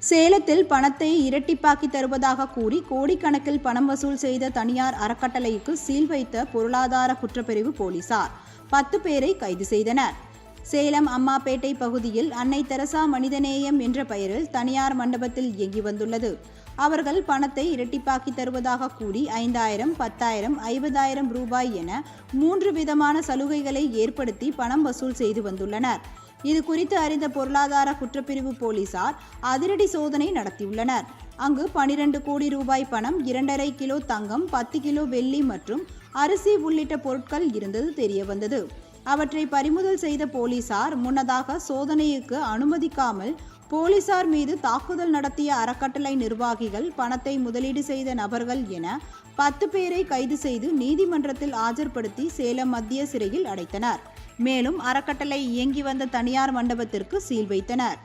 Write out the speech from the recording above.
சேலத்தில் பணத்தை இரட்டிப்பாக்கி தருவதாக கூறி கோடிக்கணக்கில் பணம் வசூல் செய்த தனியார் அறக்கட்டளைக்கு சீல் வைத்த பொருளாதார குற்றப்பிரிவு போலீசார் 10 பேரை கைது செய்தனர். சேலம் அம்மாப்பேட்டை பகுதியில் அன்னை தெரசா மனிதநேயம் என்ற பெயரில் தனியார் மண்டபத்தில் இயங்கி வந்துள்ளது. அவர்கள் பணத்தை இரட்டிப்பாக்கி தருவதாக கூறி 5000, 10,000, 50,000 ரூபாய் என 3 விதமான சலுகைகளை ஏற்படுத்தி பணம் வசூல் செய்து வந்துள்ளனர். இது குறித்து அறிந்த பொருளாதார குற்றப்பிரிவு போலீசார் அதிரடி சோதனை நடத்தியுள்ளனர். அங்கு 12 கோடி ரூபாய் பணம், 2.5 கிலோ தங்கம், 10 கிலோ வெள்ளி மற்றும் அரிசி உள்ளிட்ட பொருட்கள் இருந்தது தெரியவந்தது. அவற்றை பறிமுதல் செய்த போலீசார் முன்னதாக சோதனைக்கு அனுமதிக்காமல் போலீசார் மீது தாக்குதல் நடத்திய அறக்கட்டளை நிர்வாகிகள், பணத்தை முதலீடு செய்த நபர்கள் என 10 பேரை கைது செய்து நீதிமன்றத்தில் ஆஜர்படுத்தி சேலம் மத்திய சிறையில் அடைத்தனர். மேலும் அறக்கட்டளை இயங்கி வந்த தனியார் மண்டபத்திற்கு சீல் வைத்தனர்.